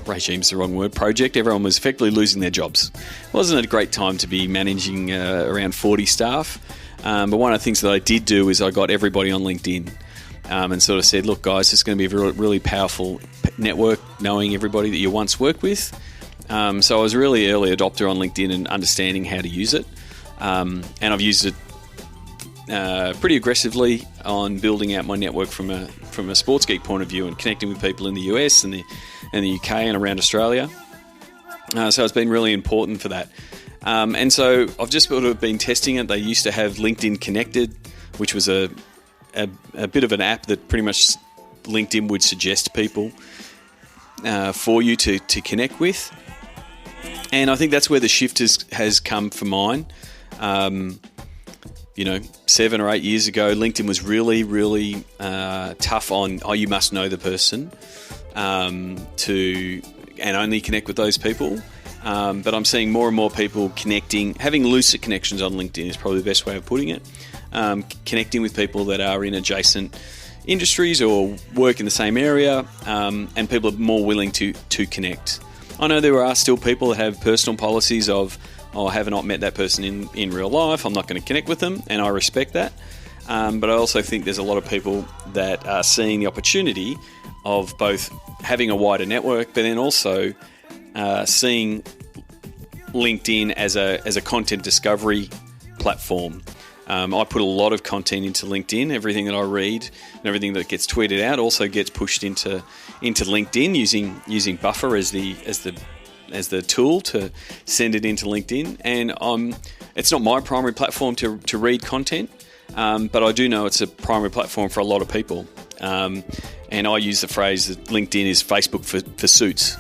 A: regime is the wrong word, project. Everyone was effectively losing their jobs. It wasn't a great time to be managing around 40 staff. But one of the things that I did do is I got everybody on LinkedIn and sort of said, look, guys, this is going to be a really powerful network, knowing everybody that you once worked with. So I was a really early adopter on LinkedIn and understanding how to use it. And I've used it pretty aggressively on building out my network from a sports geek point of view and connecting with people in the US and the UK and around Australia. So it's been really important for that. And so I've just sort of been testing it. They used to have LinkedIn Connected, which was a bit of an app that pretty much LinkedIn would suggest people for you to connect with. And I think that's where the shift has come for mine. 7 or 8 years ago, LinkedIn was really, really tough on, you must know the person and only connect with those people. But I'm seeing more and more people having looser connections on LinkedIn is probably the best way of putting it. Connecting with people that are in adjacent industries or work in the same area, and people are more willing to connect. I know there are still people that have personal policies of, I have not met that person in real life, I'm not going to connect with them, and I respect that. But I also think there's a lot of people that are seeing the opportunity of both having a wider network, but then also seeing LinkedIn as a content discovery platform. I put a lot of content into LinkedIn. Everything that I read and everything that gets tweeted out also gets pushed into LinkedIn using Buffer as the tool to send it into LinkedIn. And it's not my primary platform to read content, but I do know it's a primary platform for a lot of people. And I use the phrase that LinkedIn is Facebook for suits.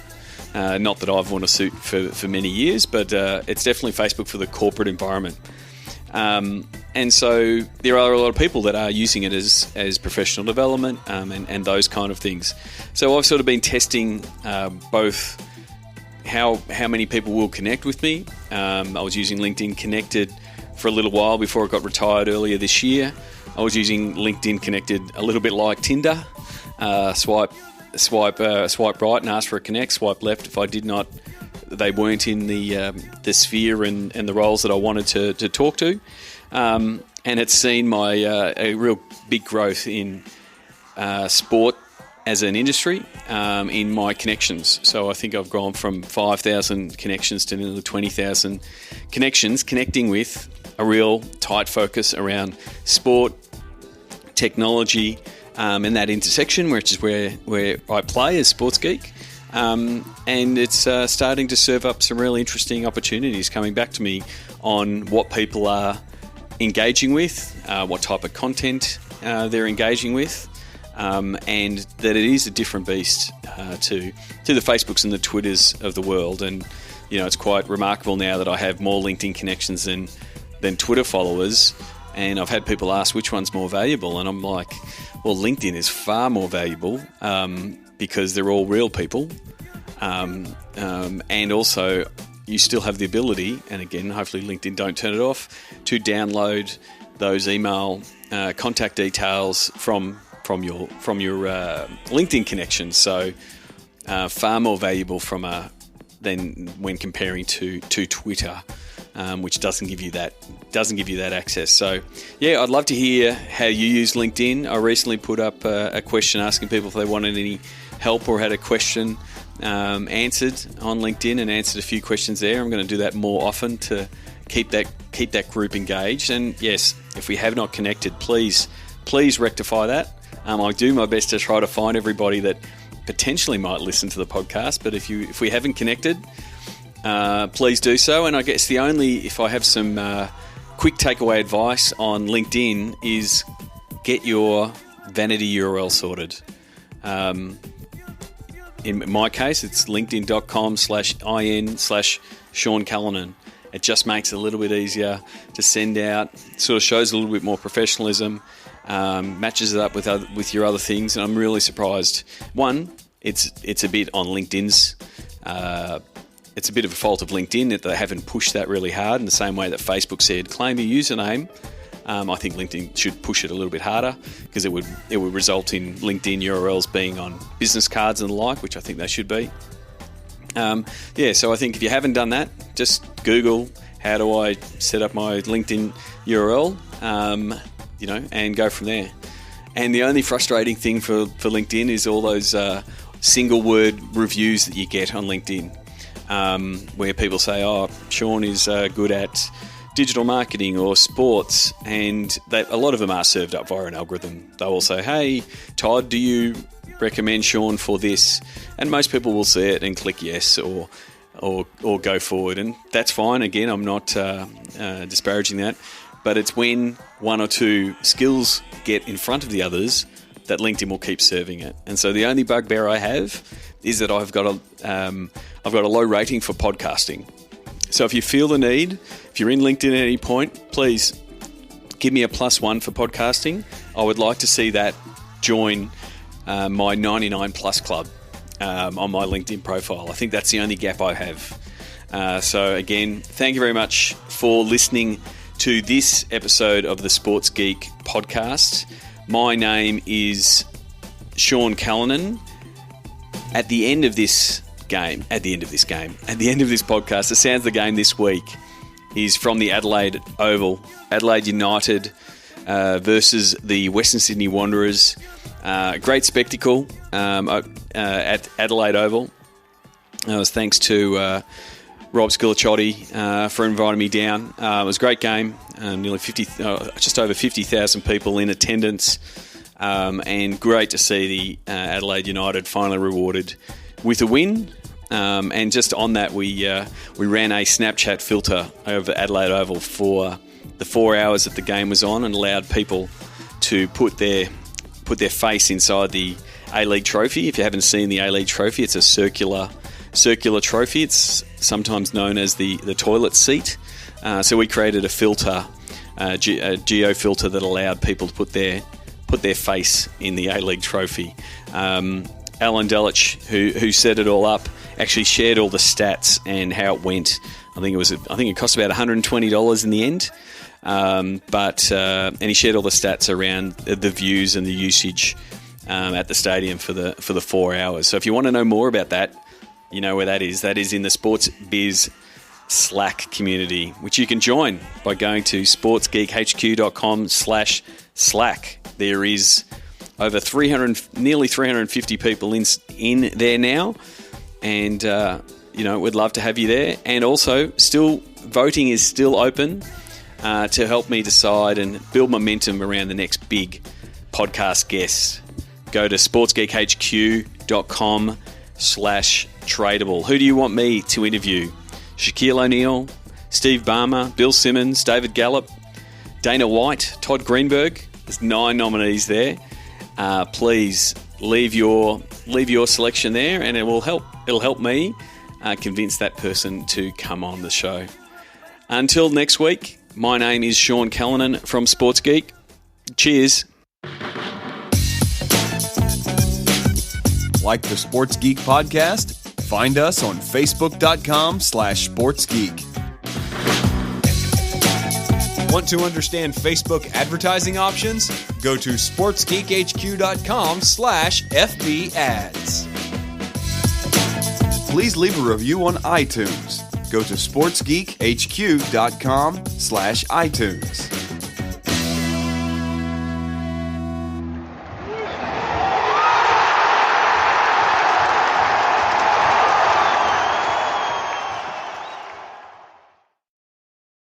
A: Not that I've worn a suit for many years, but it's definitely Facebook for the corporate environment. And so there are a lot of people that are using it as professional development and those kind of things. So I've sort of been testing both how many people will connect with me. I was using LinkedIn Connected for a little while before it got retired earlier this year. I was using LinkedIn Connected a little bit like Tinder. Swipe right and ask for a connect. Swipe left if they weren't in the sphere and the roles that I wanted to talk to. And it's seen my a real big growth in sport as an industry in my connections. So I think I've gone from 5,000 connections to nearly 20,000 connections, connecting with a real tight focus around sport, technology, and that intersection, which is where I play as Sports Geek. And it's starting to serve up some really interesting opportunities coming back to me on what people are engaging with, what type of content they're engaging with, and that it is a different beast to the Facebooks and the Twitters of the world. And it's quite remarkable now that I have more LinkedIn connections than Twitter followers, and I've had people ask which one's more valuable, and I'm like, well, LinkedIn is far more valuable because they're all real people, and also you still have the ability, and again, hopefully LinkedIn don't turn it off, to download those email contact details from your LinkedIn connections. So far more valuable than when comparing to Twitter, which doesn't give you that access. So yeah, I'd love to hear how you use LinkedIn. I recently put up a question asking people if they wanted any help or had a question answered on LinkedIn, and answered a few questions there. I'm going to do that more often to keep that group engaged. And yes, if we have not connected, please rectify that. I do my best to try to find everybody that potentially might listen to the podcast, but if we haven't connected, please do so. And I guess if I have some quick takeaway advice on LinkedIn is get your vanity URL sorted. In my case, it's linkedin.com/in/Sean Callanan. It just makes it a little bit easier to send out. It sort of shows a little bit more professionalism, matches it up with your other things, and I'm really surprised. One, it's a bit on LinkedIn's. It's a bit of a fault of LinkedIn that they haven't pushed that really hard in the same way that Facebook said, claim your username. I think LinkedIn should push it a little bit harder, because it would result in LinkedIn URLs being on business cards and the like, which I think they should be. So I think if you haven't done that, just Google, how do I set up my LinkedIn URL, and go from there. And the only frustrating thing for LinkedIn is all those single word reviews that you get on LinkedIn, where people say, Sean is good at digital marketing or sports, and a lot of them are served up via an algorithm. They will say, hey, Todd, do you recommend Sean for this? And most people will see it and click yes, or or go forward. And that's fine. Again, I'm not disparaging that. But it's when one or two skills get in front of the others that LinkedIn will keep serving it. And so the only bugbear I have is that I've got a low rating for podcasting. So if you feel the need, if you're in LinkedIn at any point, please give me a +1 for podcasting. I would like to see that join my 99 plus club on my LinkedIn profile. I think that's the only gap I have. So again, thank you very much for listening to this episode of the Sports Geek podcast. My name is Sean Callanan. At the end of this podcast, the sounds of the game this week is from the Adelaide Oval. Adelaide United versus the Western Sydney Wanderers. Great spectacle at Adelaide Oval. It was thanks to Rob Scilaciotti for inviting me down. It was a great game. Just over 50,000 people in attendance, and great to see the Adelaide United finally rewarded with a win. And just on that, we ran a Snapchat filter over Adelaide Oval for the 4 hours that the game was on, and allowed people to put their face inside the A-League trophy. If you haven't seen the A-League trophy, it's a circular trophy. It's sometimes known as the toilet seat. So we created a filter, a geo filter, that allowed people to put their face in the A-League trophy. Alan Delich, who set it all up, actually shared all the stats and how it went. I think it cost about $120 in the end. And he shared all the stats around the views and the usage at the stadium for the 4 hours. So if you want to know more about that, you know where that is. That is in the Sports Biz Slack community, which you can join by going to sportsgeekhq.com/Slack. There is over nearly 350 people in there now, and we'd love to have you there. And also, voting is still open to help me decide and build momentum around the next big podcast guest. Go to sportsgeekhq.com/tradable. Who do you want me to interview? Shaquille O'Neal, Steve Ballmer, Bill Simmons, David Gallup, Dana White, Todd Greenberg. There's 9 nominees there. Please leave your selection there, and it'll help me convince that person to come on the show. Until next week, my name is Sean Callanan from Sports Geek. Cheers.
B: Like the Sports Geek podcast? Find us on facebook.com/sportsgeek. Want to understand Facebook advertising options? Go to sportsgeekhq.com/FB ads. Please leave a review on iTunes. Go to sportsgeekhq.com/iTunes.